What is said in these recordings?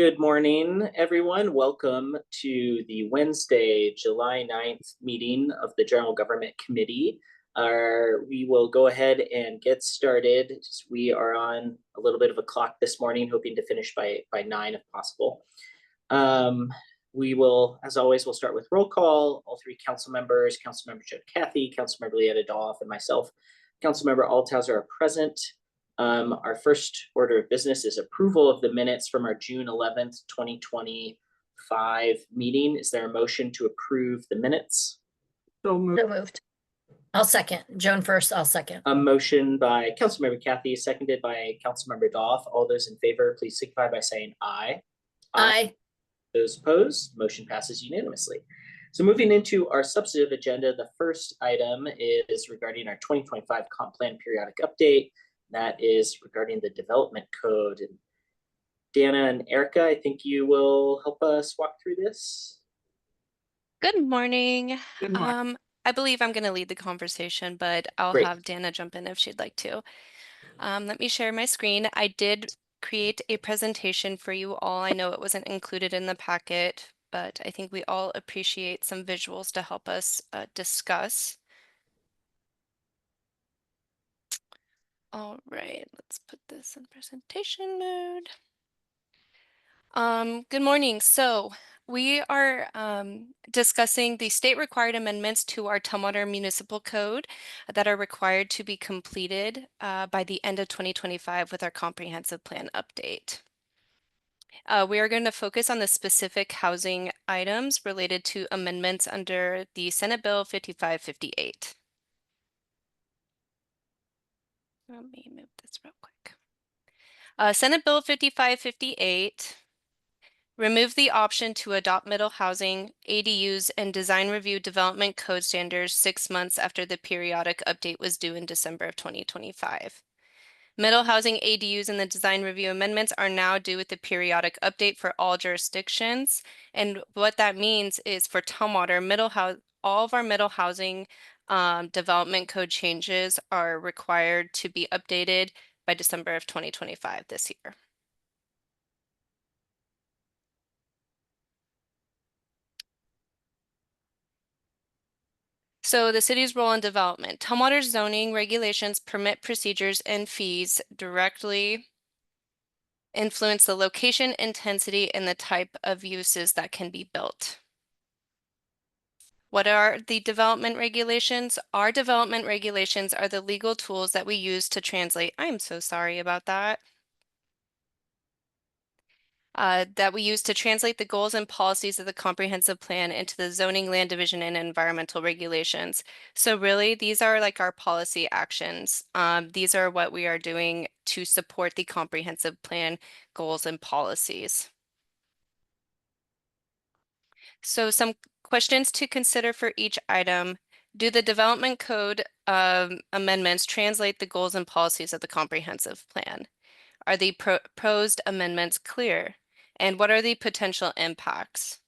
Good morning, everyone. Welcome to the Wednesday, July 9th meeting of the General Government Committee. We will go ahead and get started. We are on a little bit of a clock this morning, hoping to finish by 9 if possible. We will, as always, we'll start with roll call. All three council members, Councilmember Joe Cathy, Councilmember Leetta Dolph, and myself, Councilmember Althauser, are present. Our first order of business is approval of the minutes from our June 11th, 2025 meeting. Is there a motion to approve the minutes? So moved. So moved. I'll second. Joan first, I'll second. A motion by Councilmember Cathy, seconded by Councilmember Dolph. All those in favor, please signify by saying aye. Aye. Those opposed, motion passes unanimously. So moving into our substantive agenda, the first item is regarding our 2025 comp plan periodic update. That is regarding the development code. And Dana and Erica, I think you will help us walk through this. Good morning. Good morning. I believe I'm going to lead the conversation, but I'll Great. have Dana jump in if she'd like to. Let me share my screen. I did create a presentation for you all. I know it wasn't included in the packet, but I think we all appreciate some visuals to help us discuss. All right, let's put this in presentation mode. Good morning. So we are discussing the state required amendments to our Tumwater Municipal Code that are required to be completed by the end of 2025 with our comprehensive plan update. We are going to focus on the specific housing items related to amendments under the Senate Bill 5558. Let me move this real quick. Senate Bill 5558 remove the option to adopt middle housing, ADUs, and design review development code standards 6 months after the periodic update was due in December of 2025. Middle housing ADUs and the design review amendments are now due with the periodic update for all jurisdictions. And what that means is for Tumwater, all of our middle housing development code changes are required to be updated by December of 2025 this year. So the city's role in development. Tumwater zoning regulations, permit procedures, and fees directly influence the location, intensity, and the type of uses that can be built. What are the development regulations? Our development regulations are the legal tools that we use to translate. I'm so sorry about that. That we use to translate the goals and policies of the comprehensive plan into the zoning, land division, and environmental regulations. So really, these are like our policy actions. These are what we are doing to support the comprehensive plan goals and policies. So some questions to consider for each item. Do the development code amendments translate the goals and policies of the comprehensive plan? Are the proposed amendments clear? And what are the potential impacts?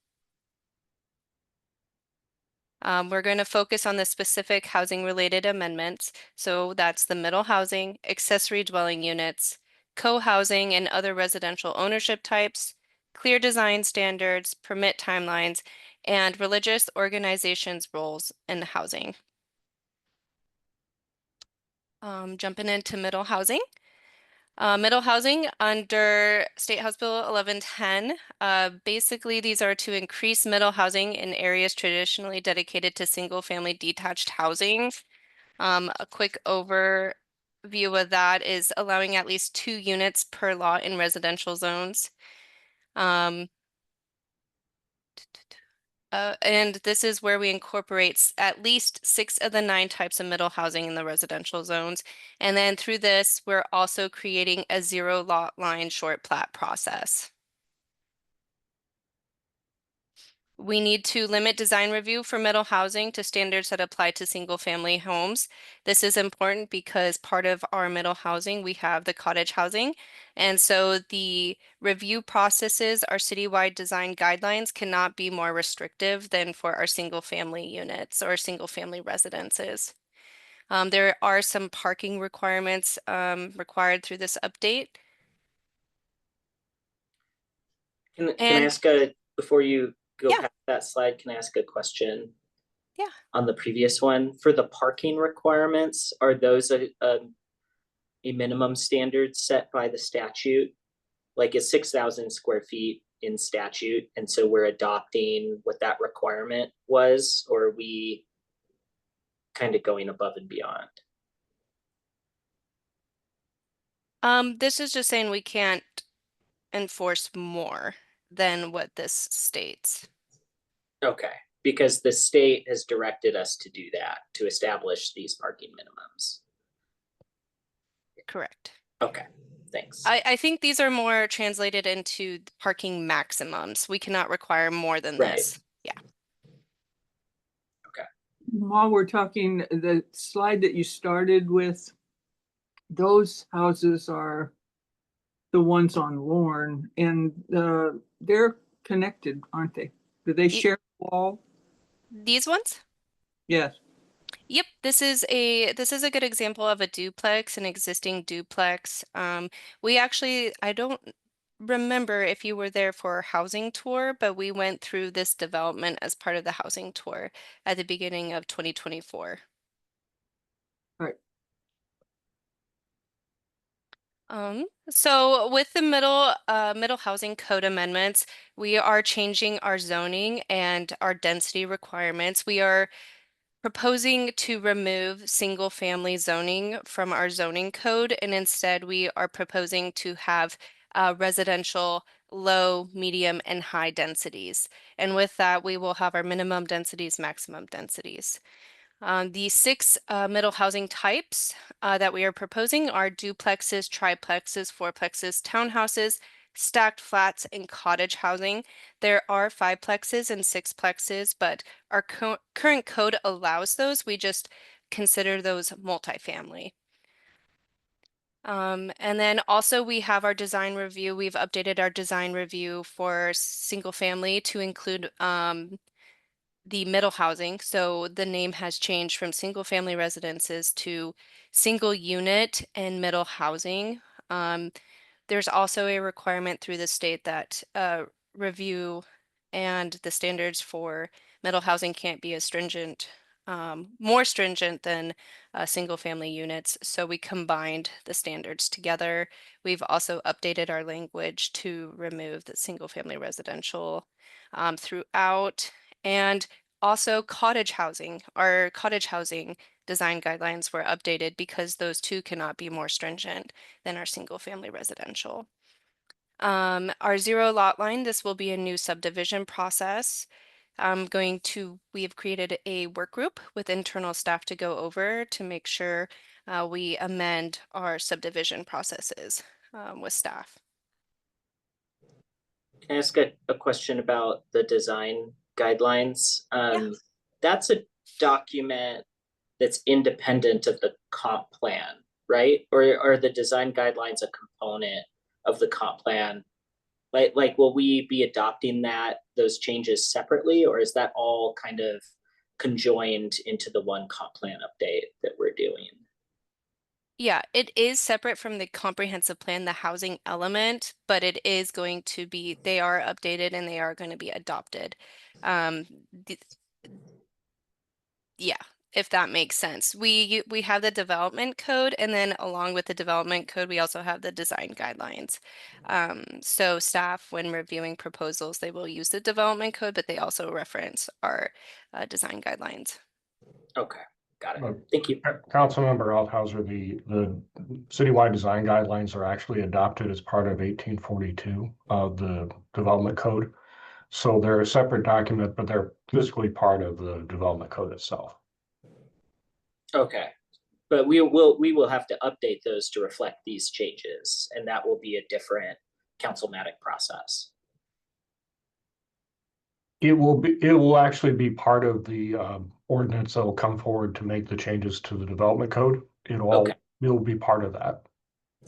We're going to focus on the specific housing related amendments. So that's the middle housing, accessory dwelling units, co-housing and other residential ownership types, clear design standards, permit timelines, and religious organizations' roles in housing. Jumping into middle housing. Middle housing under State House Bill 1110. Basically, these are to increase middle housing in areas traditionally dedicated to single-family detached housing. A quick overview of that is allowing at least 2 units per lot in residential zones. And this is where we incorporate at least 6 of the 9 types of middle housing in the residential zones. And then through this, we're also creating a 0 lot line short plat process. We need to limit design review for middle housing to standards that apply to single family homes. This is important because part of our middle housing, we have the cottage housing. And so the review processes, our citywide design guidelines cannot be more restrictive than for our single family units or single family residences. There are some parking requirements required through this update. Can I And- ask before you go Yeah. past that slide, can I ask a question? Yeah. On the previous one, for the parking requirements, are those a minimum standard set by the statute? Like it's 6,000 square feet in statute, and so we're adopting what that requirement was, or are we kind of going above and beyond? This is just saying we can't enforce more than what this states. Okay, because the state has directed us to do that, to establish these parking minimums. Correct. Okay, thanks. I think these are more translated into parking maximums. We cannot require more than Right. this. Yeah. While we're talking, the slide that you started with, those houses are the ones on Lorne, and they're connected, aren't they? Do they share a wall? These ones? Yes. Yep, this is a good example of a duplex, an existing duplex. I don't remember if you were there for a housing tour, but we went through this development as part of the housing tour at the beginning of 2024. Right. So with the middle housing code amendments, we are changing our zoning and our density requirements. We are proposing to remove single family zoning from our zoning code, and instead we are proposing to have residential low, medium, and high densities. And with that, we will have our minimum densities, maximum densities. The six middle housing types that we are proposing are duplexes, triplexes, fourplexes, townhouses, stacked flats, and cottage housing. There are fiveplexes and sixplexes, but our current code allows those. We just consider those multifamily. And then also we have our design review. We've updated our design review for single family to include the middle housing. So the name has changed from single family residences to single unit and middle housing. There's also a requirement through the state that review and the standards for middle housing can't be as stringent, more stringent than single family units. So we combined the standards together. We've also updated our language to remove the single family residential throughout. And also cottage housing, our cottage housing design guidelines were updated because those two cannot be more stringent than our single family residential. Our zero lot line, this will be a new subdivision process. We have created a work group with internal staff to go over to make sure we amend our subdivision processes with staff. Can I ask a question about the design guidelines? That's a document that's independent of the comp plan, right? Or are the design guidelines a component of the comp plan? Like, will we be adopting those changes separately, or is that all kind of conjoined into the one comp plan update that we're doing? Yeah, it is separate from the comprehensive plan, the housing element, but it is going to be, they are updated and they are going to be adopted. Yeah, if that makes sense. We have the development code, and then along with the development code, we also have the design guidelines. So staff, when reviewing proposals, they will use the development code, but they also reference our design guidelines. Okay, got it. Uh, Thank you. Councilmember Althauser, the citywide design guidelines are actually adopted as part of 1842 of the development code. So they're a separate document, but they're physically part of the development code itself. Okay, but we will have to update those to reflect these changes, and that will be a different councilmatic process. It will actually be part of the ordinance that will come forward to make the changes to the development code. It'll be part of that.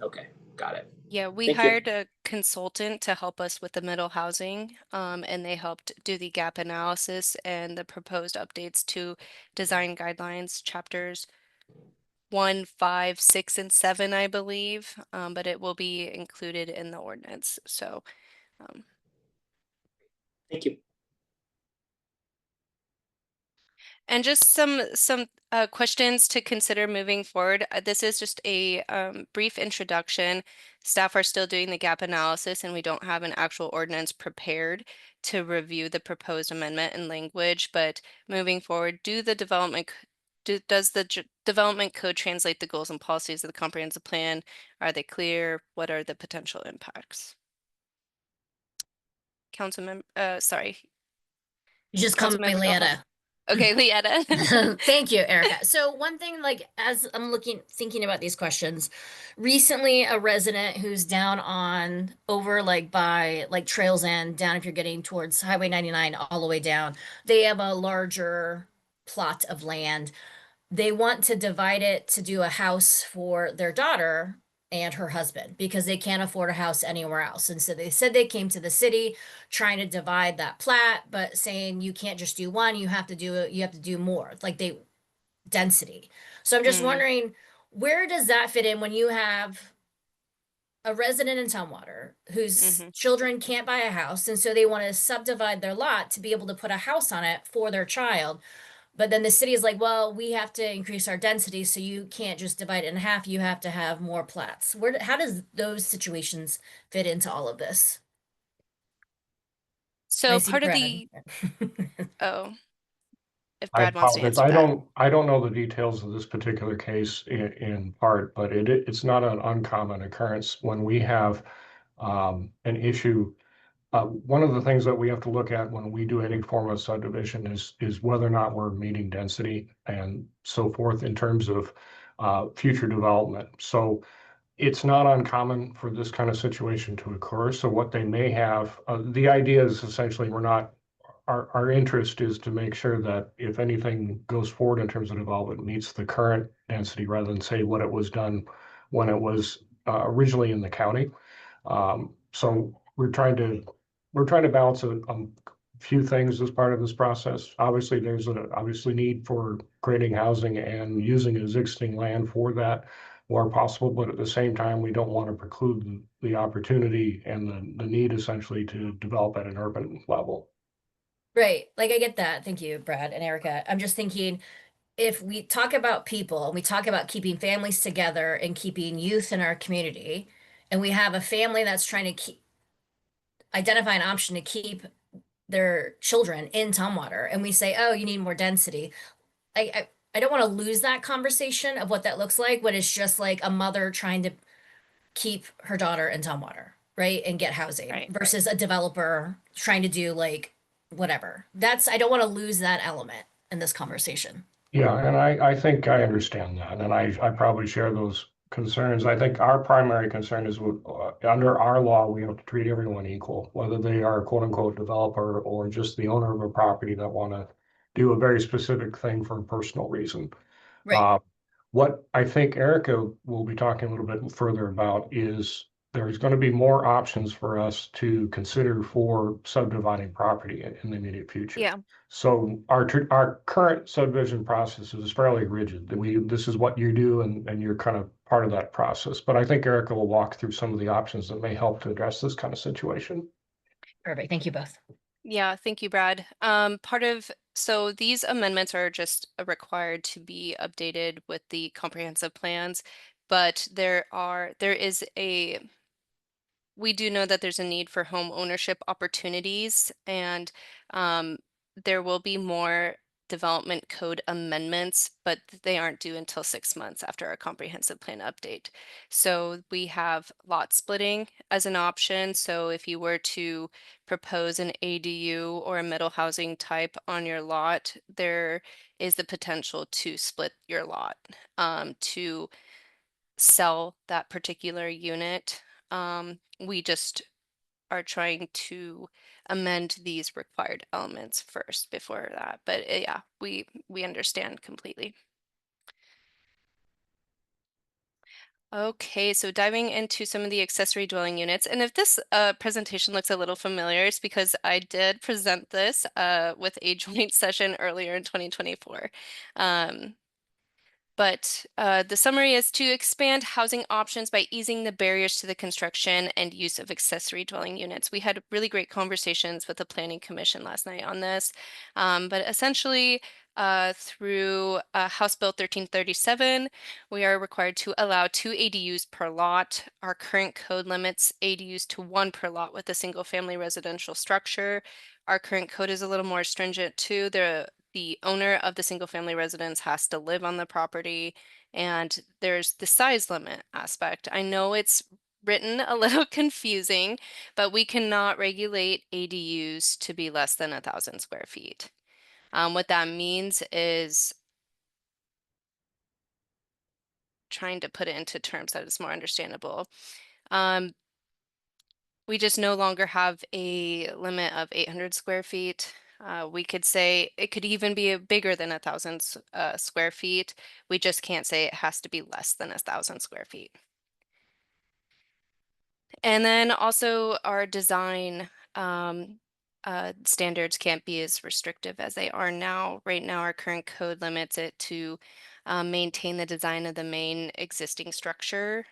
Okay, got it. Yeah, we Thank you. hired a consultant to help us with the middle housing, and they helped do the gap analysis and the proposed updates to design guidelines, chapters 1, 5, 6, and 7, I believe, but it will be included in the ordinance. So Thank you. And just some questions to consider moving forward. This is just a brief introduction. Staff are still doing the gap analysis, and we don't have an actual ordinance prepared to review the proposed amendment and language. But moving forward, does the development code translate the goals and policies of the comprehensive plan? Are they clear? What are the potential impacts? Sorry. You just call me Councilmember Doval. Leetta. Okay, Leetta. Thank you, Erica. So one thing, like, as I'm thinking about these questions, recently a resident who's down on over like by like Trails End, down if you're getting towards Highway 99 all the way down, they have a larger plot of land. They want to divide it to do a house for their daughter and her husband because they can't afford a house anywhere else. And so they said they came to the city trying to divide that plat, but saying you can't just do one, you have to do more. Like density. So I'm just wondering, where does that fit in when you have a resident in Tumwater whose children can't buy a house, and so they want to subdivide their lot to be able to put a house on it for their child? But then the city is like, well, we have to increase our density, so you can't just divide it in half. You have to have more plats. How does those situations fit into all of this? So I see part of Brad. if I Brad wants to apologize. answer that. I don't know the details of this particular case in part, but it's not an uncommon occurrence when we have an issue. One of the things that we have to look at when we do any form of subdivision is whether or not we're meeting density and so forth in terms of future development. So it's not uncommon for this kind of situation to occur. So what they may have, the idea is essentially our interest is to make sure that if anything goes forward in terms of development meets the current density rather than say what it was done when it was originally in the county. So we're trying to balance a few things as part of this process. Obviously, there's obviously need for creating housing and using existing land for that where possible, but at the same time, we don't want to preclude the opportunity and the need essentially to develop at an urban level. Right. Like I get that. Thank you, Brad and Erica. I'm just thinking, if we talk about people and we talk about keeping families together and keeping youth in our community, and we have a family that's trying to identify an option to keep their children in Tumwater, and we say, oh, you need more density. I don't want to lose that conversation of what that looks like when it's just like a mother trying to keep her daughter in Tumwater, right? And get housing Right. versus a developer trying to do like whatever. I don't want to lose that element in this conversation. Yeah, and I think I understand that, and I probably share those concerns. I think our primary concern is under our law, we have to treat everyone equal, whether they are a quote unquote developer or just the owner of a property that want to do a very specific thing for a personal reason. Right. What I think Erica will be talking a little bit further about is there's going to be more options for us to consider for subdividing property in the immediate future. Yeah. So our current subdivision process is fairly rigid. This is what you do and you're kind of part of that process. But I think Erica will walk through some of the options that may help to address this kind of situation. Perfect. Thank you both. Yeah, thank you, Brad. So these amendments are just required to be updated with the comprehensive plans, but we do know that there's a need for home ownership opportunities, and there will be more development code amendments, but they aren't due until 6 months after our comprehensive plan update. So we have lot splitting as an option. So if you were to propose an ADU or a middle housing type on your lot, there is the potential to split your lot to sell that particular unit. We just are trying to amend these required elements first before that. But yeah, we understand completely. Okay, so diving into some of the accessory dwelling units, and if this presentation looks a little familiar, it's because I did present this with a joint session earlier in 2024. But the summary is to expand housing options by easing the barriers to the construction and use of accessory dwelling units. We had really great conversations with the Planning Commission last night on this. But essentially, through House Bill 1337, we are required to allow 2 ADUs per lot. Our current code limits ADUs to 1 per lot with a single family residential structure. Our current code is a little more stringent too. The owner of the single family residence has to live on the property, and there's the size limit aspect. I know it's written a little confusing, but we cannot regulate ADUs to be less than 1,000 square feet. What that means is trying to put it into terms that is more understandable. We just no longer have a limit of 800 square feet. We could say it could even be bigger than 1,000 square feet. We just can't say it has to be less than 1,000 square feet. And then also our design standards can't be as restrictive as they are now. Right now, our current code limits it to maintain the design of the main existing structure.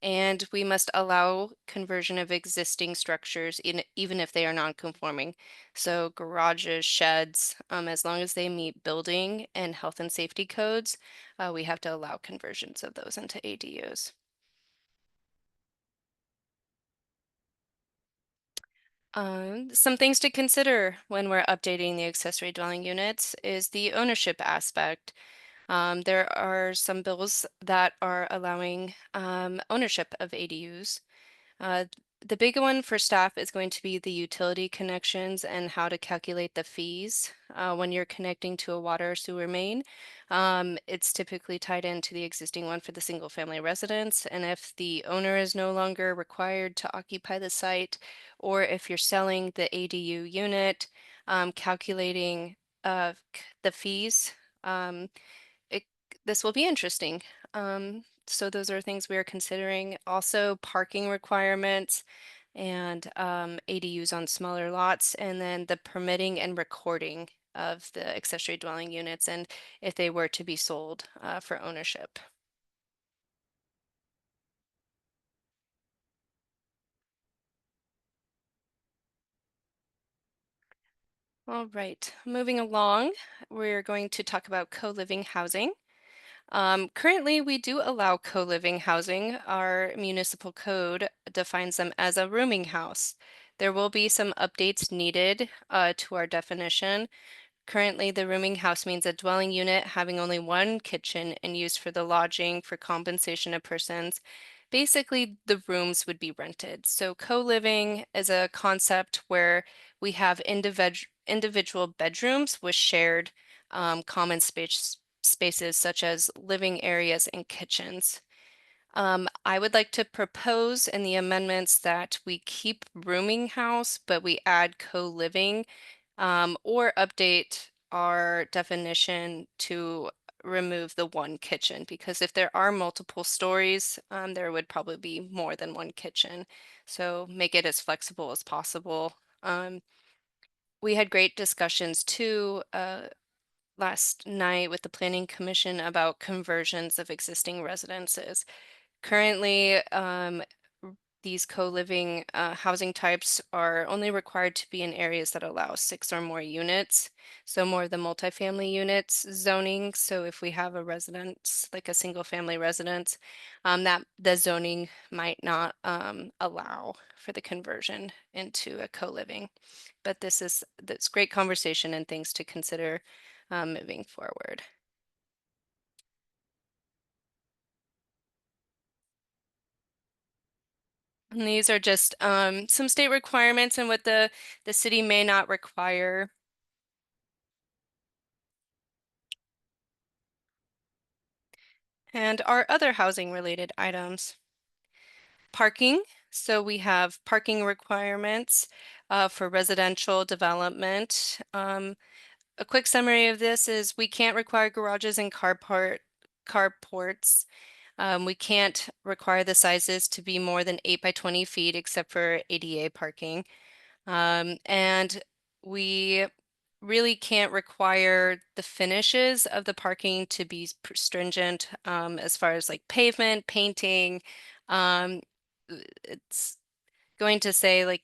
And we must allow conversion of existing structures even if they are non-conforming. So garages, sheds, as long as they meet building and health and safety codes, we have to allow conversions of those into ADUs. Some things to consider when we're updating the accessory dwelling units is the ownership aspect. There are some bills that are allowing ownership of ADUs. Uh, the big one for staff is going to be the utility connections and how to calculate the fees when you're connecting to a water or sewer main. It's typically tied into the existing one for the single family residence. And if the owner is no longer required to occupy the site, or if you're selling the ADU unit, calculating the fees, um, it, this will be interesting. So those are things we are considering. Also, parking requirements and ADUs on smaller lots, and then the permitting and recording of the accessory dwelling units, and if they were to be sold for ownership. All right, moving along, we're going to talk about co-living housing. Currently, we do allow co-living housing. Our municipal code defines them as a rooming house. There will be some updates needed to our definition. Currently, the rooming house means a dwelling unit having only one kitchen and used for the lodging for compensation of persons. Basically, the rooms would be rented. So co-living is a concept where we have individual bedrooms with shared common spaces such as living areas and kitchens. I would like to propose in the amendments that we keep rooming house, but we add co-living, or update our definition to remove the one kitchen, because if there are multiple stories, there would probably be more than one kitchen. So make it as flexible as possible. We had great discussions too last night with the Planning Commission about conversions of existing residences. Currently, these co-living housing types are only required to be in areas that allow 6 or more units. So more of the multifamily units zoning. So if we have a residence, like a single family residence, that the zoning might not allow for the conversion into a co-living. But that's great conversation and things to consider moving forward. And these are just some state requirements and what the city may not require. And our other housing related items. Parking. So we have parking requirements for residential development. A quick summary of this is we can't require garages and carports. We can't require the sizes to be more than 8 by 20 feet except for ADA parking. And we really can't require the finishes of the parking to be stringent as far as like pavement, painting. It's going to say like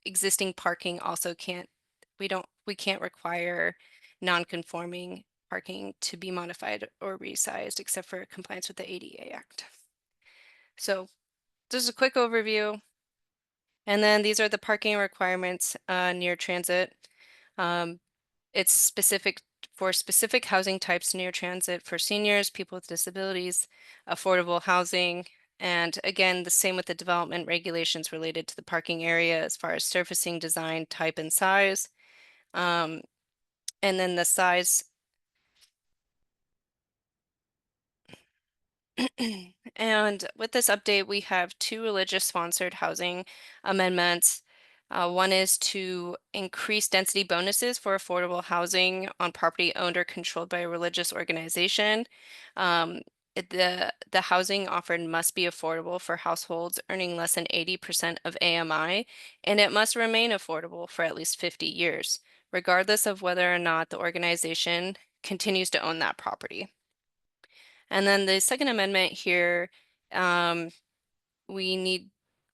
existing parking also we can't require non-conforming parking to be modified or resized except for compliance with the ADA Act. So just a quick overview. And then these are the parking requirements near transit. It's specific for specific housing types near transit for seniors, people with disabilities, affordable housing. And again, the same with the development regulations related to the parking area as far as surfacing, design, type, and size. And then the size. And with this update, we have 2 religious sponsored housing amendments. One is to increase density bonuses for affordable housing on property owned or controlled by a religious organization. The housing offered must be affordable for households earning less than 80% of AMI, and it must remain affordable for at least 50 years, regardless of whether or not the organization continues to own that property. And then the second amendment here,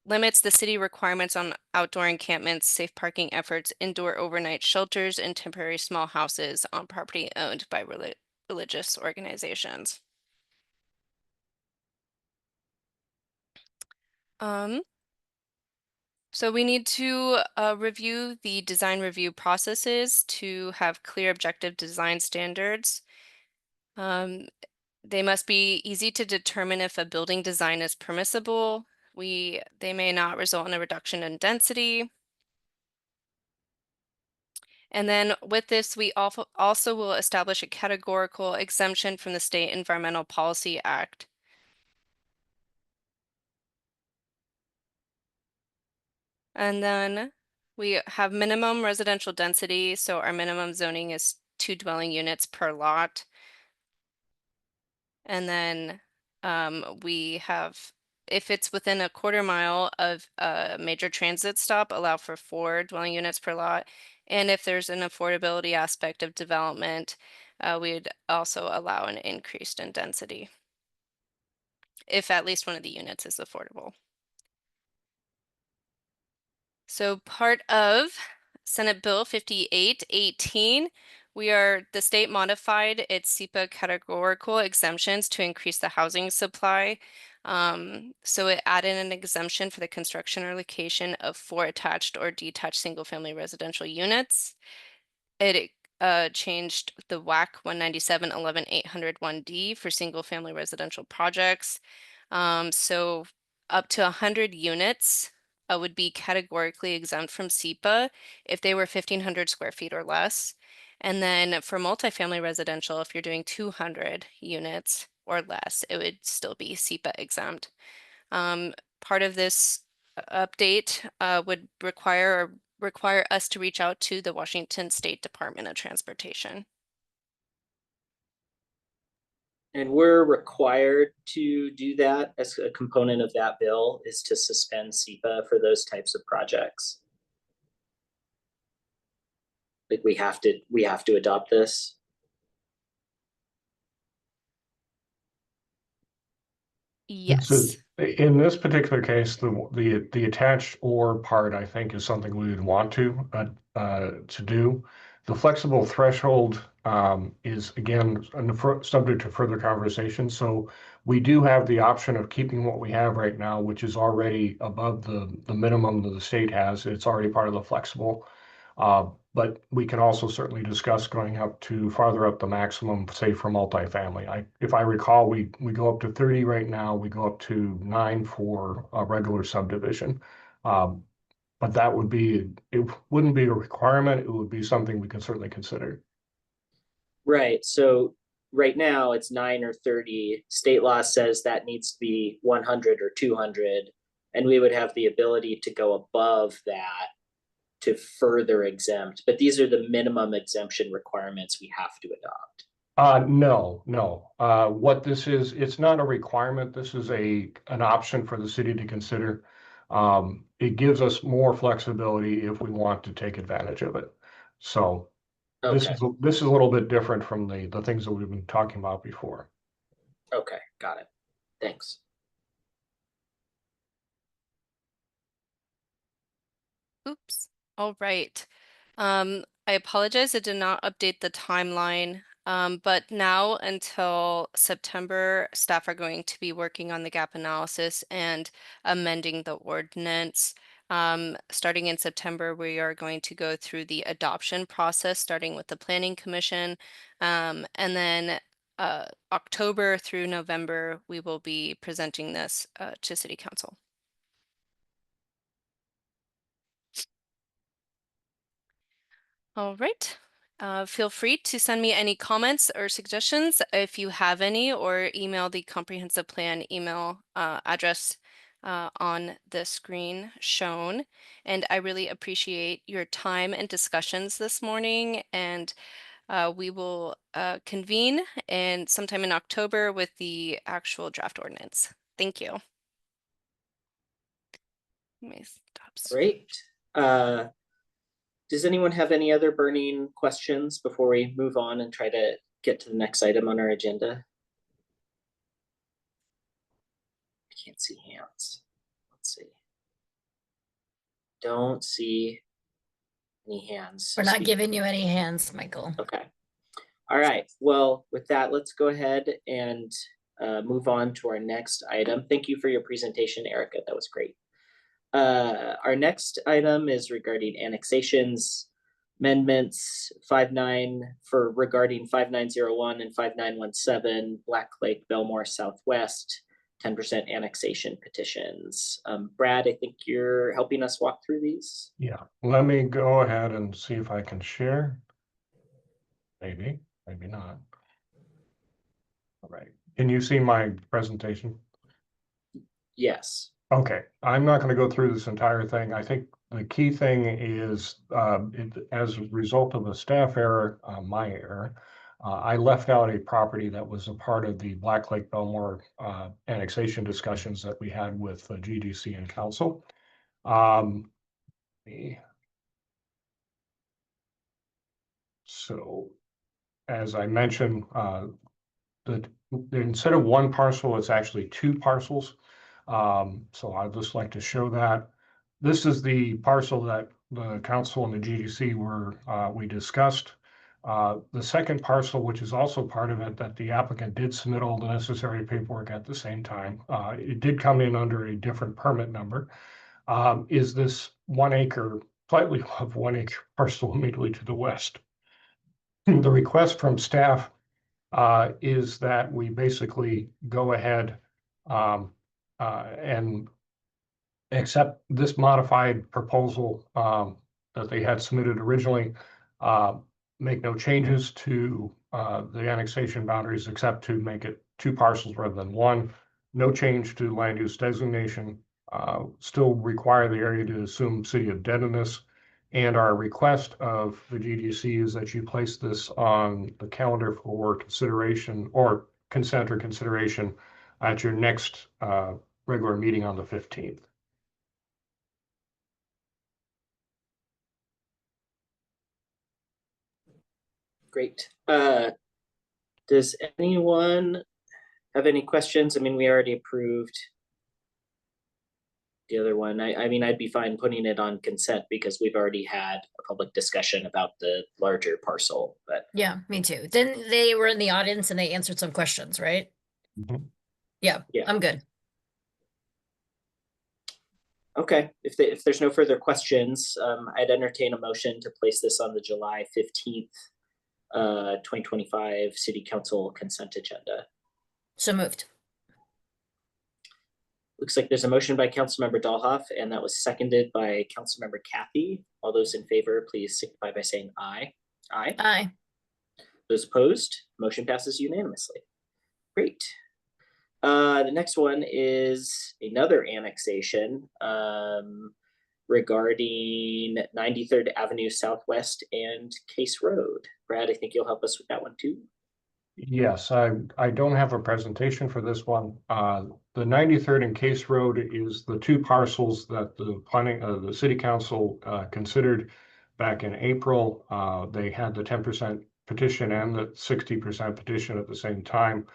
limits the city requirements on outdoor encampments, safe parking efforts, indoor overnight shelters, and temporary small houses on property owned by religious organizations. So we need to review the design review processes to have clear objective design standards. They must be easy to determine if a building design is permissible. They may not result in a reduction in density. And then with this, we also will establish a categorical exemption from the State Environmental Policy Act. And then we have minimum residential density. So our minimum zoning is 2 dwelling units per lot. And then we have, if it's within a quarter mile of a major transit stop, allow for 4 dwelling units per lot. And if there's an affordability aspect of development, we'd also allow an increase in density if at least one of the units is affordable. So part of Senate Bill 5818, the state modified its SEPA categorical exemptions to increase the housing supply. So it added an exemption for the construction or location of 4 attached or detached single-family residential units. It changed the WAC 197.11.801D for single-family residential projects. So up to 100 units would be categorically exempt from SEPA if they were 1,500 square feet or less. And then for multifamily residential, if you're doing 200 units or less, it would still be SEPA exempt. Part of this update would require us to reach out to the Washington State Department of Transportation. And we're required to do that as a component of that bill, is to suspend SEPA for those types of projects. Like we have to adopt this. Yes. In this particular case, the attached or part, I think, is something we would want to do. The flexible threshold is again subject to further conversation. So we do have the option of keeping what we have right now, which is already above the minimum that the state has. It's already part of the flexible. But we can also certainly discuss going up to farther up the maximum, say for multifamily. If I recall, we go up to 30 right now. We go up to 9 for a regular subdivision. But it wouldn't be a requirement. It would be something we can certainly consider. Right. So right now it's 9 or 30. State law says that needs to be 100 or 200, and we would have the ability to go above that to further exempt, but these are the minimum exemption requirements we have to adopt. No. What this is, it's not a requirement. This is an option for the city to consider. It gives us more flexibility if we want to take advantage of it. So Okay, This is a little bit different from the things that we've been talking about before. okay, got it. Thanks. Oops. All right. I apologize, I did not update the timeline. But now until September, staff are going to be working on the gap analysis and amending the ordinance. Starting in September, we are going to go through the adoption process, starting with the Planning Commission. And then October through November, we will be presenting this to City Council. All right. Feel free to send me any comments or suggestions if you have any, or email the comprehensive plan email address on the screen shown. And I really appreciate your time and discussions this morning. And we will convene sometime in October with the actual draft ordinance. Thank you. Let me stop. Great. Does anyone have any other burning questions before we move on and try to get to the next item on our agenda? I can't see hands. Let's see. Don't see any hands. We're not Speak- giving you any hands, Michael. Okay. All right. Well, with that, let's go ahead and move on to our next item. Thank you for your presentation, Erica. That was great. Our next item is regarding annexations, amendments regarding 5901 and 5917 Black Lake Belmore Southwest 10% annexation petitions. Brad, I think you're helping us walk through these. Yeah, let me go ahead and see if I can share. Maybe, maybe not. All right. Can you see my presentation? Yes. Okay, I'm not going to go through this entire thing. I think the key thing is, as a result of a staff error, my error, I left out a property that was a part of the Black Lake Belmore annexation discussions that we had with GDC and council. So, as I mentioned, instead of one parcel, it's actually two parcels. So I'd just like to show that. This is the parcel that the council and the GDC we discussed. The second parcel, which is also part of it, that the applicant did submit all the necessary paperwork at the same time. It did come in under a different permit number. Is this 1 acre, slightly above 1 acre parcel immediately to the west. The request from staff is that we basically go ahead and accept this modified proposal that they had submitted originally, make no changes to the annexation boundaries except to make it two parcels rather than one. No change to land use designation, still require the area to assume city of Dedenness. And our request of the GDC is that you place this on the calendar for consideration or consent or consideration at your next regular meeting on the 15th. Great. Does anyone have any questions? I mean, we already approved the other one. I mean, I'd be fine putting it on consent because we've already had a public discussion about the larger parcel, but Yeah, me too. Then they were in the audience and they answered some questions, right? Mhm. Yeah, Yeah. I'm good. okay. If there's no further questions, I'd entertain a motion to place this on the July 15th, 2025 City Council consent agenda. So moved. Looks like there's a motion by Councilmember Dahlhoff, and that was seconded by Councilmember Kathy. All those in favor, please signify by saying aye. Aye. Aye. Those opposed, motion passes unanimously. Great. The next one is another annexation regarding 93rd Avenue Southwest and Case Road. Brad, I think you'll help us with that one too. Yes, I don't have a presentation for this one. The 93rd and Case Road is the two parcels that the city council considered back in April. They had the 10% petition and the 60% petition at the same time.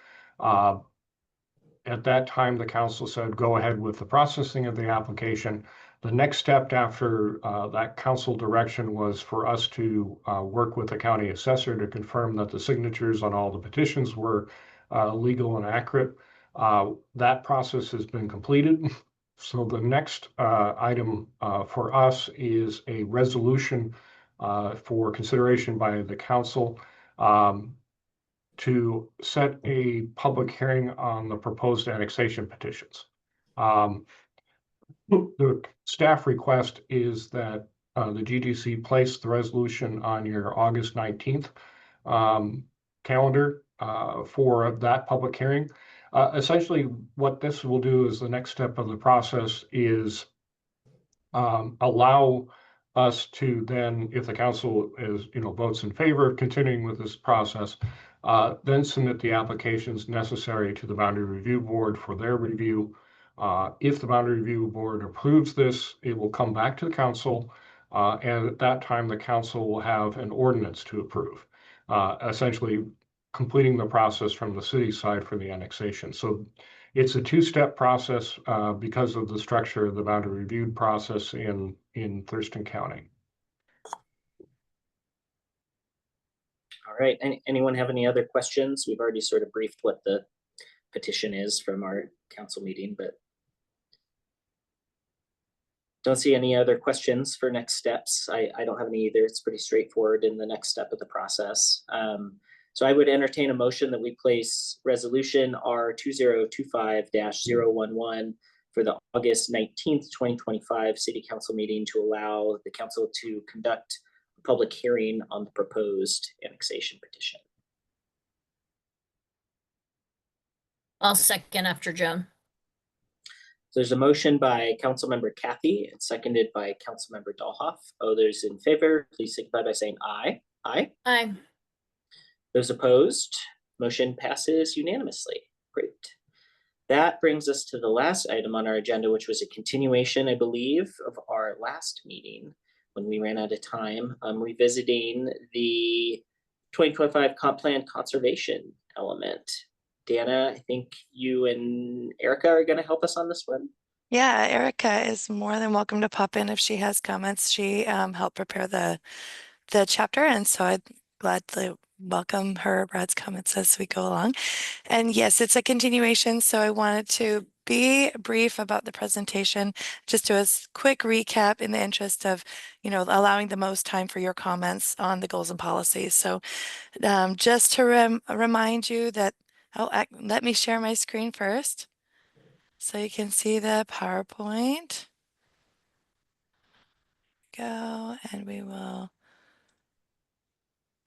At that time, the council said, go ahead with the processing of the application. The next step after that council direction was for us to work with the county assessor to confirm that the signatures on all the petitions were legal and accurate. That process has been completed. So the next item for us is a resolution for consideration by the council to set a public hearing on the proposed annexation petitions. The staff request is that the GDC place the resolution on your August 19th calendar for that public hearing. Essentially, what this will do is the next step of the process is allow us to then, if the council is, votes in favor of continuing with this process, then submit the applications necessary to the Boundary Review Board for their review. If the Boundary Review Board approves this, it will come back to the council, and at that time, the council will have an ordinance to approve, essentially completing the process from the city side for the annexation. So it's a two-step process because of the structure of the boundary review process in Thurston County. All right, anyone have any other questions? We've already sort of briefed what the petition is from our council meeting, but don't see any other questions for next steps. I don't have any either. It's pretty straightforward in the next step of the process. So I would entertain a motion that we place resolution R2025-011 for the August 19th, 2025 City Council meeting to allow the council to conduct a public hearing on the proposed annexation petition. I'll second after Joan. So there's a motion by Councilmember Kathy and seconded by Councilmember Dahlhoff. Oh, those in favor, please signify by saying aye. Aye. Aye. Those opposed, motion passes unanimously. Great. That brings us to the last item on our agenda, which was a continuation, I believe, of our last meeting when we ran out of time, revisiting the 2025 comp plan conservation element. Dana, I think you and Erica are going to help us on this one. Yeah, Erica is more than welcome to pop in if she has comments. She helped prepare the chapter, and so I'd gladly welcome her or Brad's comments as we go along. And yes, it's a continuation, so I wanted to be brief about the presentation, just do a quick recap in the interest of, allowing the most time for your comments on the goals and policies. So just to remind you that, let me share my screen first so you can see the PowerPoint. Go, and we will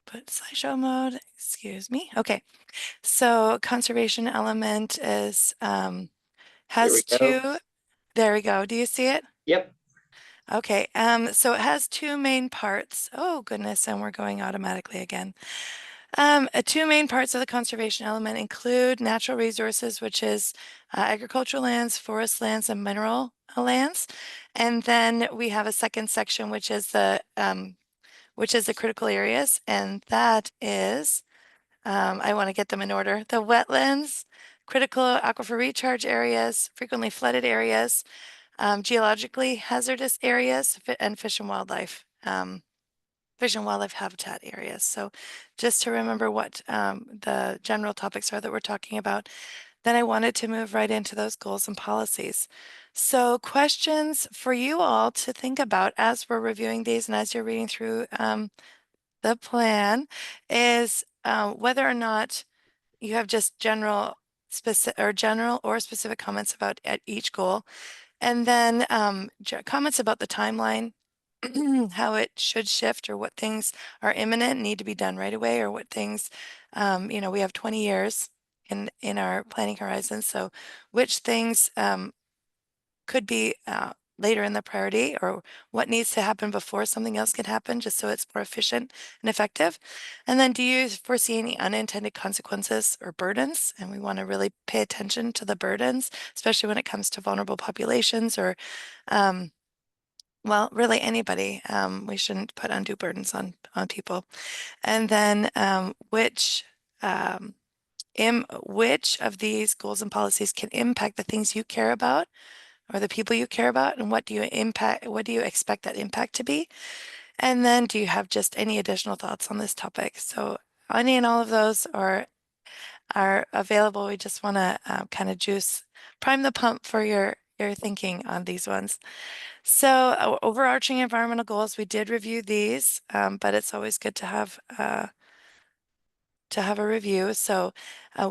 put slideshow mode, excuse me. Okay, so conservation element is, has two, there we go. Do you see it? Yep. Okay, so it has two main parts. Oh goodness, and we're going automatically again. Two main parts of the conservation element include natural resources, which is agricultural lands, forest lands, and mineral lands. And then we have a second section, which is the critical areas, and that is, I want to get them in order, the wetlands, critical aquifer recharge areas, frequently flooded areas, geologically hazardous areas, and fish and wildlife habitat areas. So just to remember what the general topics are that we're talking about, then I wanted to move right into those goals and policies. So questions for you all to think about as we're reviewing these and as you're reading through the plan is whether or not you have just general or specific comments about at each goal, and then comments about the timeline, how it should shift, or what things are imminent and need to be done right away, or what things, we have 20 years in our planning horizon. So which things could be later in the priority, or what needs to happen before something else can happen, just so it's more efficient and effective. And then, do you foresee any unintended consequences or burdens? And we want to really pay attention to the burdens, especially when it comes to vulnerable populations or well, really anybody. We shouldn't put undue burdens on people. And then which of these goals and policies can impact the things you care about or the people you care about, and what do you expect that impact to be? And then do you have just any additional thoughts on this topic? So any and all of those are available. We just want to kind of prime the pump for your thinking on these ones. So overarching environmental goals, we did review these, but it's always good to have a review. So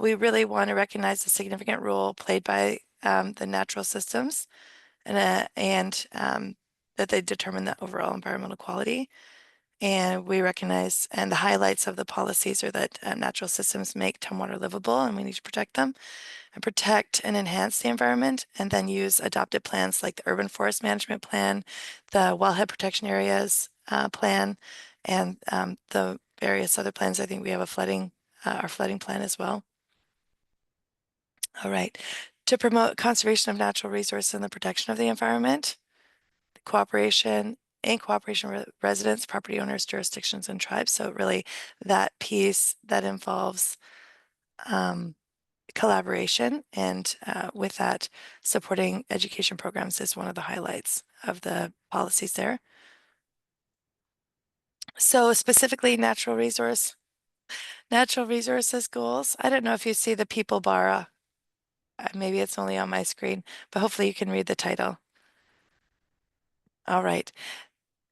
we really want to recognize the significant role played by the natural systems and that they determine the overall environmental quality. And we recognize, and the highlights of the policies are that natural systems make Tumwater livable, and we need to protect them and protect and enhance the environment, and then use adopted plans like the Urban Forest Management Plan, the Wellhead Protection Areas Plan, and the various other plans. I think we have our flooding plan as well. All right. To promote conservation of natural resources and the protection of the environment, in cooperation with residents, property owners, jurisdictions, and tribes. So really that piece that involves collaboration, and with that, supporting education programs is one of the highlights of the policies there. So specifically natural resources goals. I don't know if you see the people bar. Maybe it's only on my screen, but hopefully you can read the title. All right.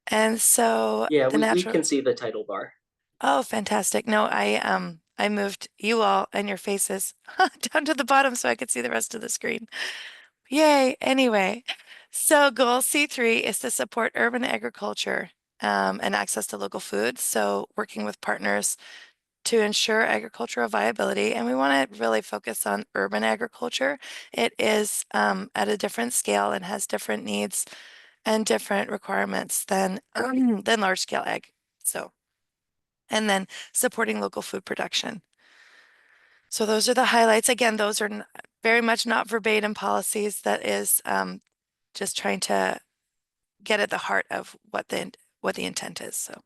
And so Yeah, the we can see the title bar. Oh, fantastic. No, I moved you all and your faces down to the bottom so I could see the rest of the screen. Yay. Anyway, so goal C3 is to support urban agriculture and access to local food. So working with partners to ensure agricultural viability. And we want to really focus on urban agriculture. It is at a different scale and has different needs and different requirements than large scale ag. So, and then supporting local food production. So those are the highlights. Again, those are very much not verbatim policies. That is just trying to get at the heart of what the intent is. So,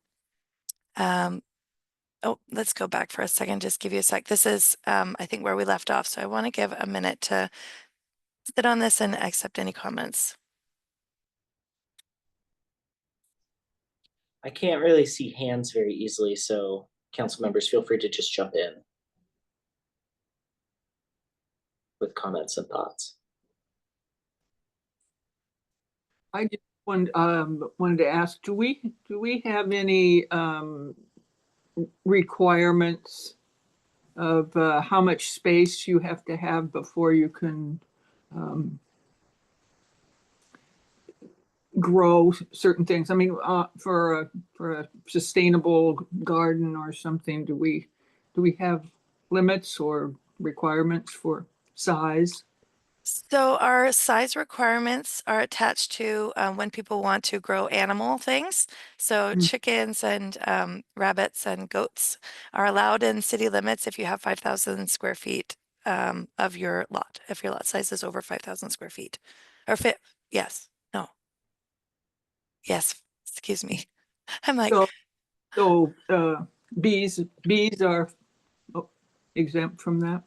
oh, let's go back for a second. Just give you a sec. This is, I think, where we left off. So I want to give a minute to sit on this and accept any comments. I can't really see hands very easily, so council members, feel free to just jump in with comments and thoughts. I just wanted to ask, do we have any requirements of how much space you have to have before you can grow certain things? I mean, for a sustainable garden or something, do we have limits or requirements for size? So our size requirements are attached to when people want to grow animal things. So chickens and rabbits and goats are allowed in city limits if you have 5,000 square feet of your lot. If your lot size is over 5,000 square feet, or yes, no, yes, excuse me. I'm like, So bees are exempt from that?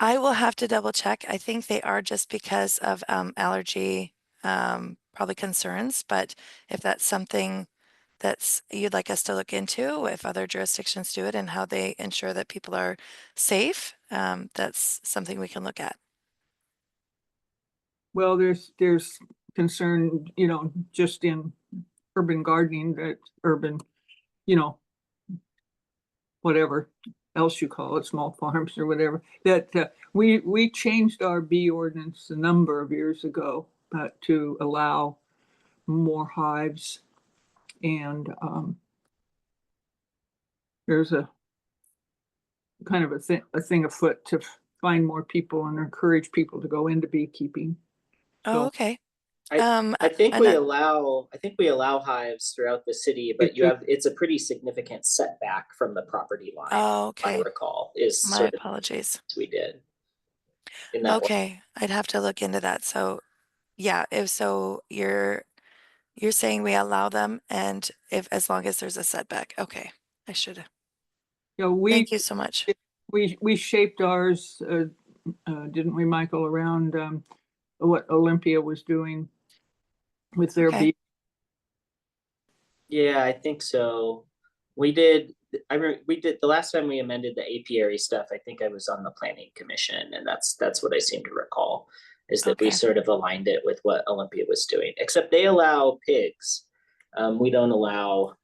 I will have to double check. I think they are, just because of allergy probably concerns, but if that's something you'd like us to look into, if other jurisdictions do it and how they ensure that people are safe, that's something we can look at. Well, there's concern, just in urban gardening, that urban, whatever else you call it, small farms or whatever, that we changed our bee ordinance a number of years ago to allow more hives, and there's a kind of a thing afoot to find more people and encourage people to go into beekeeping. Oh, okay. I think we allow hives throughout the city, but it's a pretty significant setback from the property line. Oh, okay. I recall is My sort of apologies. we did. In that Okay, I'd have to look into that. So yeah, if so, You're saying we allow them and as long as there's a setback. Okay, I should. You know, we, Thank you so much. we shaped ours, didn't we, Michael, around, what Olympia was doing with their Okay. Yeah, I think so. We did, we did, the last time we amended the apiary stuff, I think I was on the planning commission, and that's what I seem to recall, is that we Okay. sort of aligned it with what Olympia was doing, except they allow pigs. We don't allow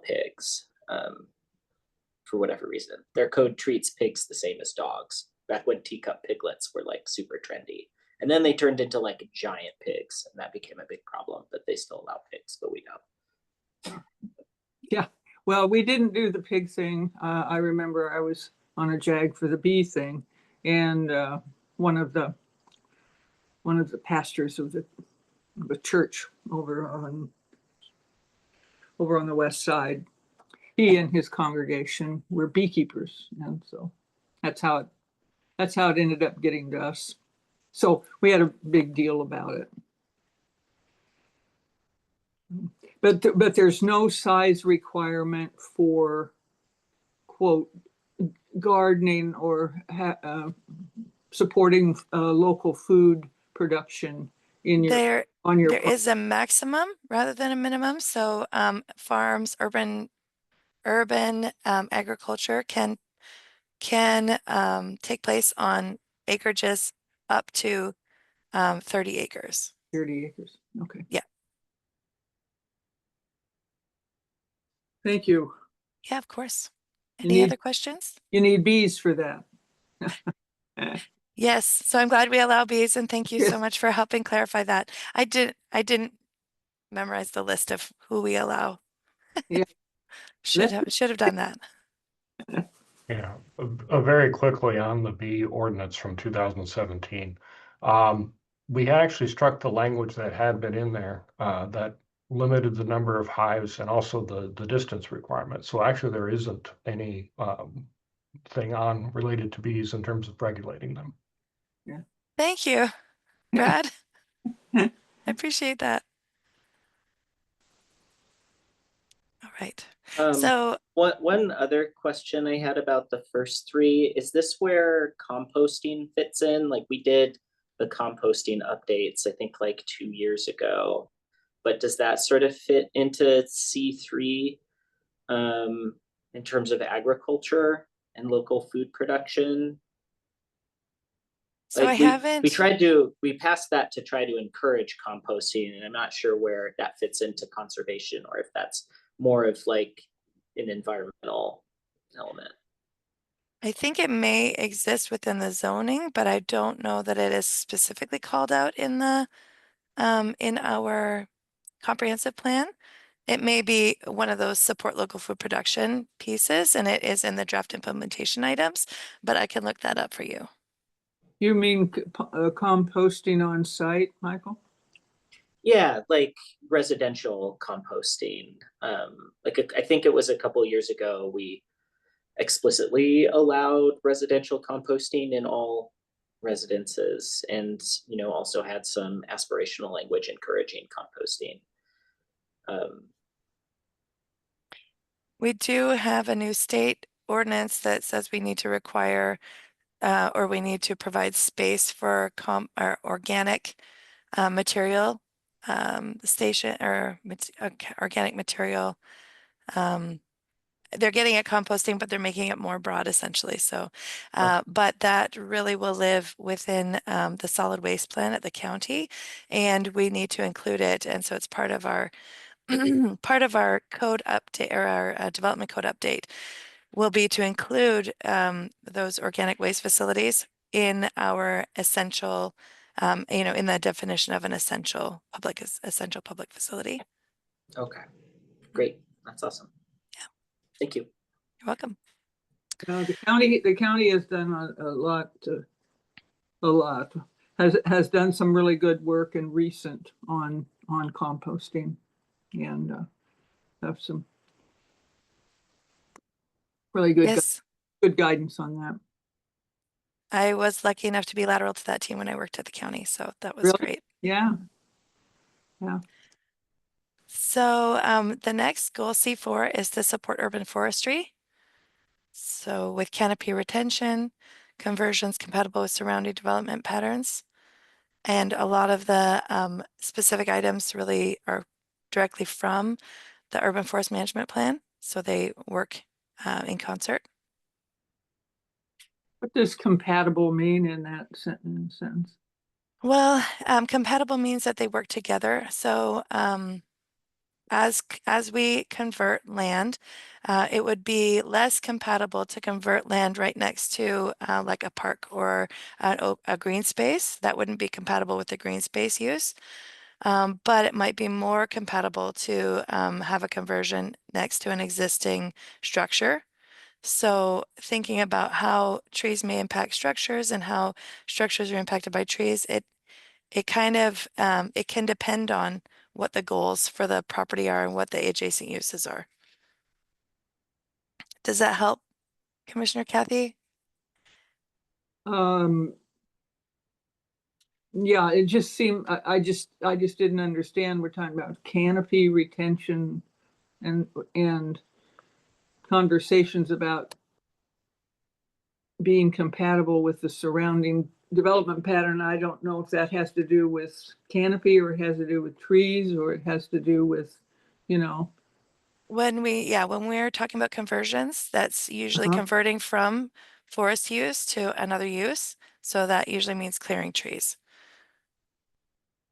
pigs, for whatever reason. Their code treats pigs the same as dogs, back when teacup piglets were like super trendy. And then they turned into like giant pigs, and that became a big problem, but they still allow pigs, but we don't. Yeah, well, we didn't do the pig thing. I remember I was on a JAG for the bee thing, and one of the pastors of the church over on the west side, he and his congregation were beekeepers, and so that's how it ended up getting to us. So we had a big deal about it. But there's no size requirement for, quote, gardening or supporting local food production in your There is a maximum rather than a minimum. So farms, urban agriculture can take place on acreages up to 30 acres. 30 acres. Okay. Yeah. Thank you. Yeah, of course. You Any need- other questions? You need bees for that. Yes, so I'm glad we allow bees, and thank you so Yes. much for helping clarify that. I didn't memorize the list of who we allow. Yeah. Should have done that. Yeah, very quickly on the bee ordinance from 2017. We had actually struck the language that had been in there that limited the number of hives and also the distance requirement. So actually there isn't any thing on related to bees in terms of regulating them. Thank you, Brad. I appreciate that. All right. So One other question I had about the first three, is this where composting fits in? Like, we did the composting updates, I think like 2 years ago, but does that sort of fit into C3 in terms of agriculture and local food production? I Like, haven't. we passed that to try to encourage composting, and I'm not sure where that fits into conservation, or if that's more of like an environmental element. I think it may exist within the zoning, but I don't know that it is specifically called out in the in our comprehensive plan. It may be one of those support local food production pieces, and it is in the draft implementation items, but I can look that up for you. You mean composting on site, Michael? Yeah, like residential composting. Like I think it was a couple years ago, we explicitly allowed residential composting in all residences, and also had some aspirational language encouraging composting. We do have a new state ordinance that says we need to require or we need to provide space for organic material station or organic material. They're getting at composting, but they're making it more broad essentially. So, but that really will live within the solid waste plan at the county, and we need to include it. And so it's part of our part of our code update or our development code update will be to include those organic waste facilities in our essential, in the definition of an essential public facility. Okay, great, that's awesome. Yeah. Thank you. You're welcome. The county has done a lot, has done some really good work in recent on composting, and have some really good Yes, good guidance on that. I was lucky enough to be lateral to that team when I worked at the county, so that was Really? great. Yeah. So the next goal, C4, is to support urban forestry. So with canopy retention, conversions compatible with surrounding development patterns. And a lot of the specific items really are directly from the urban forest management plan. So they work in concert. What does compatible mean in that sentence? Well, compatible means that they work together. So as we convert land, it would be less compatible to convert land right next to like a park or a green space. That wouldn't be compatible with the green space use. But it might be more compatible to have a conversion next to an existing structure. So thinking about how trees may impact structures and how structures are impacted by trees, it kind of it can depend on what the goals for the property are and what the adjacent uses are. Does that help, Commissioner Kathy? Yeah, it just seemed, I just didn't understand. We're talking about canopy retention and conversations about being compatible with the surrounding development pattern. I don't know if that has to do with canopy or it has to do with trees or it has to do with, you know. When we're talking about conversions, that's usually Uh-huh. converting from forest use to another use. So that usually means clearing trees.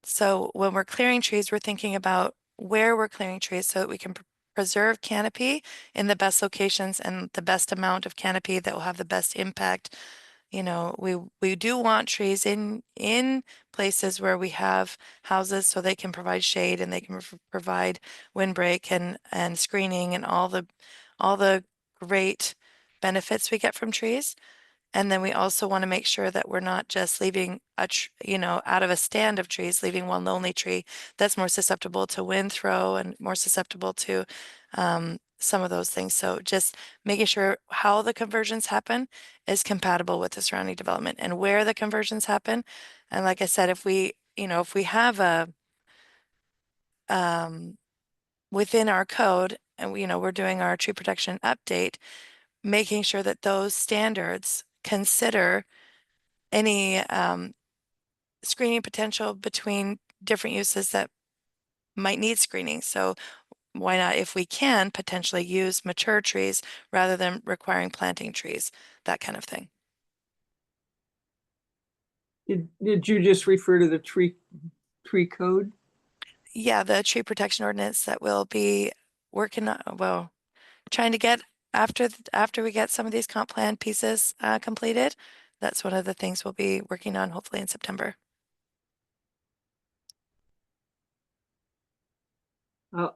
So when we're clearing trees, we're thinking about where we're clearing trees so that we can preserve canopy in the best locations and the best amount of canopy that will have the best impact. You know, we do want trees in places where we have houses so they can provide shade and they can provide windbreak and screening and all the great benefits we get from trees. And then we also want to make sure that we're not just leaving out of a stand of trees, leaving one lonely tree that's more susceptible to wind throw and more susceptible to some of those things. So just making sure how the conversions happen is compatible with the surrounding development and where the conversions happen. And like I said, if we have a within our code and we're doing our tree protection update, making sure that those standards consider any screening potential between different uses that might need screening. So why not, if we can, potentially use mature trees rather than requiring planting trees, that kind of thing. Did you just refer to the tree code? Yeah, the tree protection ordinance that we'll be working on, well, trying to get after we get some of these comp plan pieces completed. That's one of the things we'll be working on hopefully in September.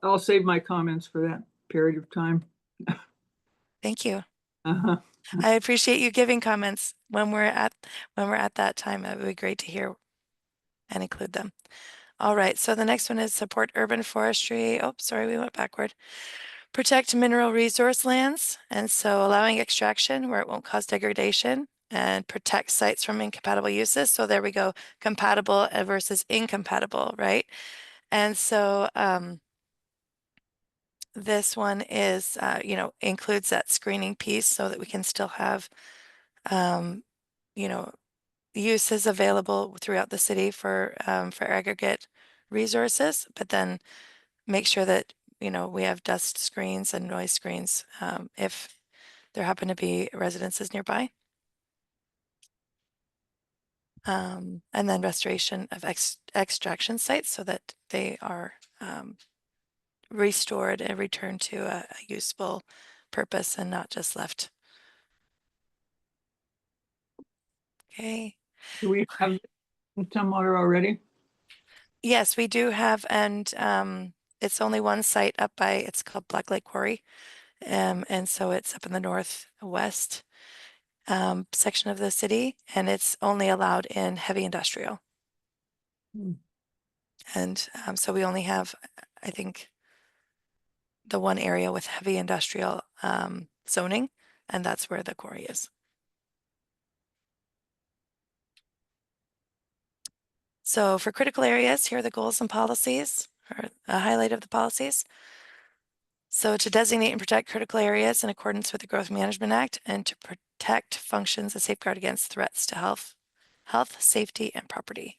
I'll save my comments for that period of time. Thank you. Uh-huh. I appreciate you giving comments when we're at that time. It would be great to hear and include them. All right, so the next one is support urban forestry. Oh, sorry, we went backward. Protect mineral resource lands, and so allowing extraction where it won't cause degradation and protect sites from incompatible uses. So there we go, compatible versus incompatible, right? And so this one is, includes that screening piece so that we can still have, uses available throughout the city for aggregate resources, but then make sure that, we have dust screens and noise screens if there happen to be residences nearby. And then restoration of extraction sites so that they are restored and returned to a useful purpose and not just left. Okay. Do we have stormwater already? Yes, we do have, and it's only one site up by, it's called Black Lake Quarry. And so it's up in the northwest section of the city, and it's only allowed in heavy industrial. Hmm. And so we only have, I think, the one area with heavy industrial zoning, and that's where the quarry is. So for critical areas, here are the goals and policies, or a highlight of the policies. So to designate and protect critical areas in accordance with the Growth Management Act and to protect functions that safeguard against threats to health, safety, and property.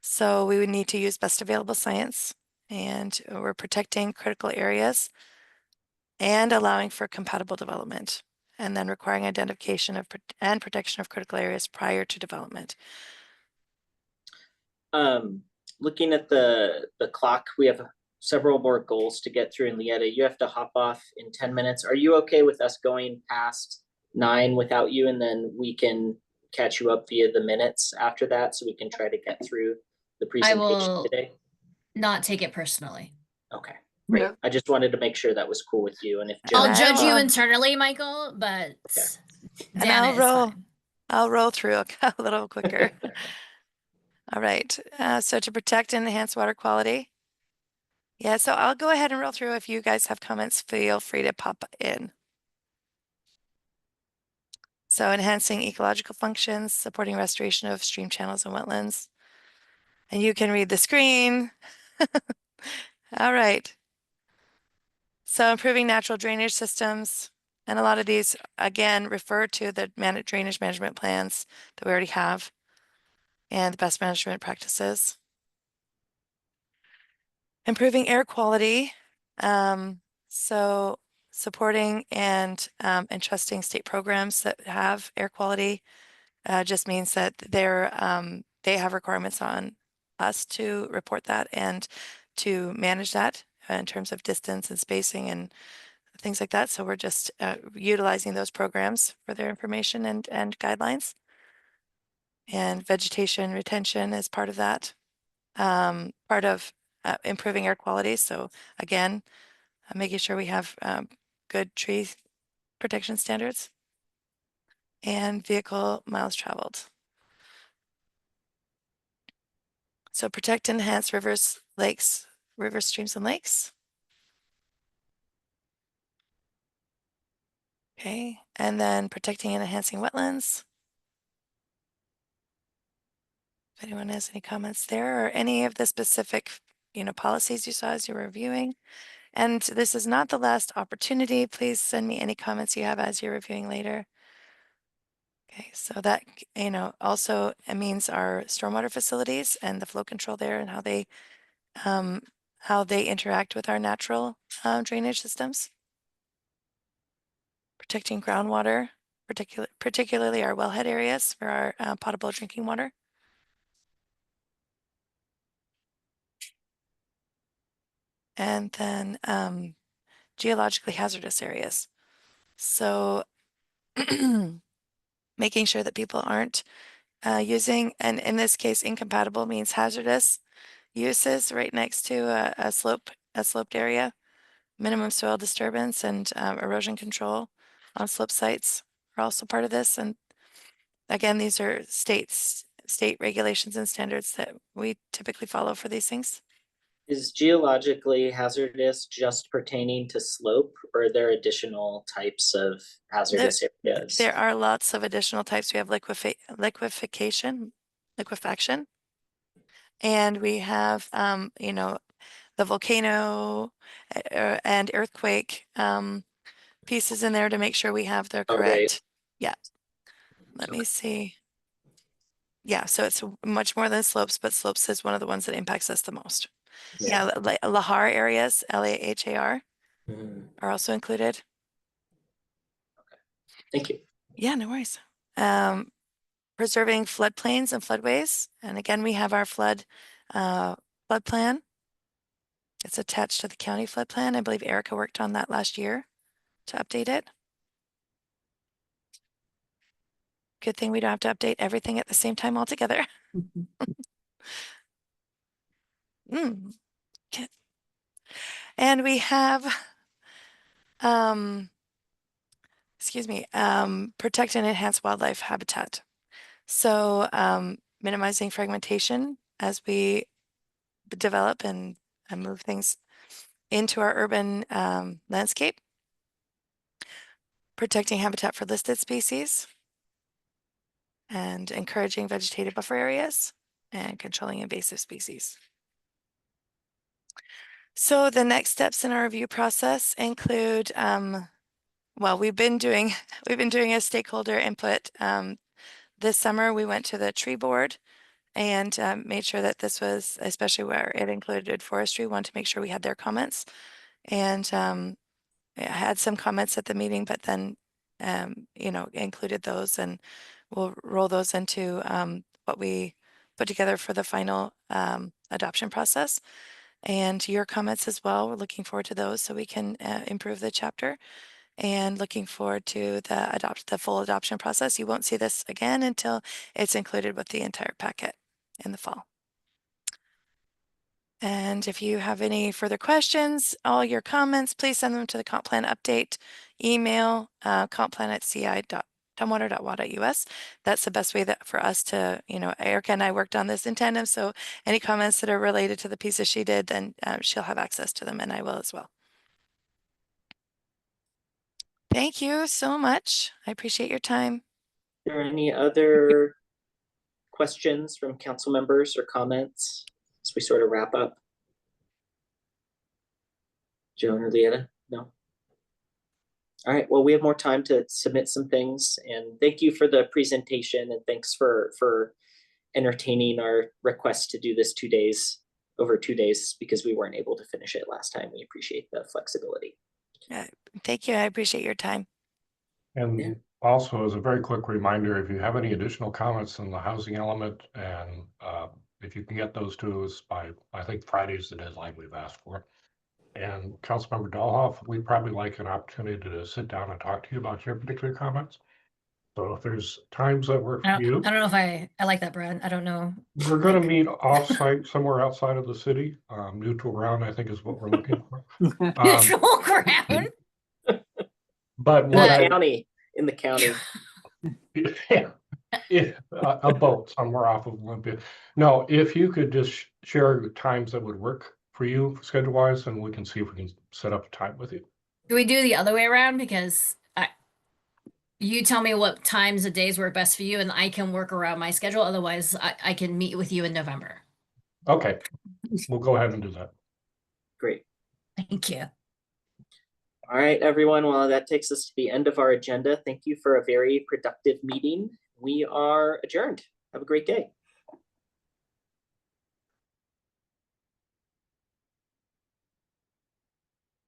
So we would need to use best available science, and we're protecting critical areas and allowing for compatible development, and then requiring identification of and protection of critical areas prior to development. Looking at the clock, we have several more goals to get through, and Lieta, you have to hop off in 10 minutes. Are you okay with us going past 9 without you, and then we can catch you up via the minutes after that, so we can try to get through the presentation will- today? Not take it personally. Okay, great. Yeah. I just wanted to make sure that was cool with you, and if I'll I judge you will- internally, Michael, but And damn I'll it, it's roll. fine. I'll roll through a little quicker. All right, so to protect and enhance water quality. Yeah, so I'll go ahead and roll through. If you guys have comments, feel free to pop in. So enhancing ecological functions, supporting restoration of stream channels and wetlands. And you can read the screen. All right. So improving natural drainage systems. And a lot of these, again, refer to the drainage management plans that we already have and the best management practices. Improving air quality. So supporting and entrusting state programs that have air quality just means that they have requirements on us to report that and to manage that in terms of distance and spacing and things like that. So we're just utilizing those programs for their information and guidelines. And vegetation retention is part of that, part of improving air quality. So again, making sure we have good tree protection standards and vehicle miles traveled. So protect and enhance rivers, lakes, rivers, streams, and lakes. Okay, and then protecting and enhancing wetlands. If anyone has any comments there or any of the specific, policies you saw as you were reviewing. And this is not the last opportunity. Please send me any comments you have as you're reviewing later. Okay, so that, also it means our stormwater facilities and the flow control there and how they interact with our natural drainage systems. Protecting groundwater, particularly our wellhead areas for our potable drinking water. And then geologically hazardous areas. So making sure that people aren't using, and in this case, incompatible means hazardous uses right next to a sloped area. Minimum soil disturbance and erosion control on slope sites are also part of this. And again, these are state regulations and standards that we typically follow for these things. Is geologically hazardous just pertaining to slope, or are there additional types of hazardous areas? There are lots of additional types. We have liquefaction, and we have, the volcano and earthquake pieces in there to make sure we have the Oh, correct. right. Yeah. Let me see. Yeah, so it's much more than slopes, but slopes is one of the ones that impacts us the most. Yeah, Lahar areas, LAHAR, are also included. Thank you. Yeah, no worries. Preserving floodplains and floodways. And again, we have our flood plan. It's attached to the county flood plan. I believe Erica worked on that last year to update it. Good thing we don't have to update everything at the same time altogether. Okay. And we have, protect and enhance wildlife habitat. So minimizing fragmentation as we develop and move things into our urban landscape. Protecting habitat for listed species. And encouraging vegetative buffer areas and controlling invasive species. So the next steps in our review process include, well, we've been doing a stakeholder input. This summer, we went to the tree board and made sure that this was, especially where it included forestry, wanted to make sure we had their comments. And I had some comments at the meeting, but then, you know, included those, and we'll roll those into what we put together for the final adoption process. And your comments as well. We're looking forward to those so we can improve the chapter, and looking forward to the full adoption process. You won't see this again until it's included with the entire packet in the fall. And if you have any further questions, all your comments, please send them to the comp plan update email, compplan@ci.tumwater.wa.us. That's the best way for us to, you know, Erica and I worked on this in tandem. So any comments that are related to the pieces she did, then she'll have access to them, and I will as well. Thank you so much. I appreciate your time. Are there any other questions from council members or comments as we sort of wrap up? Joan or Leetta? No? All right, well, we have more time to submit some things, and thank you for the presentation, and thanks for entertaining our request to do this over 2 days, because we weren't able to finish it last time. We appreciate the flexibility. Thank you. I appreciate your time. And Yeah. also, as a very quick reminder, if you have any additional comments on the housing element, and if you can get those to us by, I think Friday's the deadline we've asked for. And Councilmember Dahlhoff, we'd probably like an opportunity to sit down and talk to you about your particular comments. So if there's times that work I for you, don't know if I like that, Brad. I don't know. we're going to meet off-site somewhere outside of the city. Neutral ground, I think, is what we're looking for. Neutral ground. But In what the I, county, in the county. yeah, a boat somewhere off of Olympia. No, if you could just share times that would work for you schedule-wise, and we can see if we can set up a time with you. Do we do the other way around? Because you tell me what times of days work best for you, and I can work around my schedule. Otherwise, I can meet with you in November. Okay, we'll go ahead and do that. Great. Thank you. All right, everyone. Well, that takes us to the end of our agenda. Thank you for a very productive meeting. We are adjourned. Have a great day.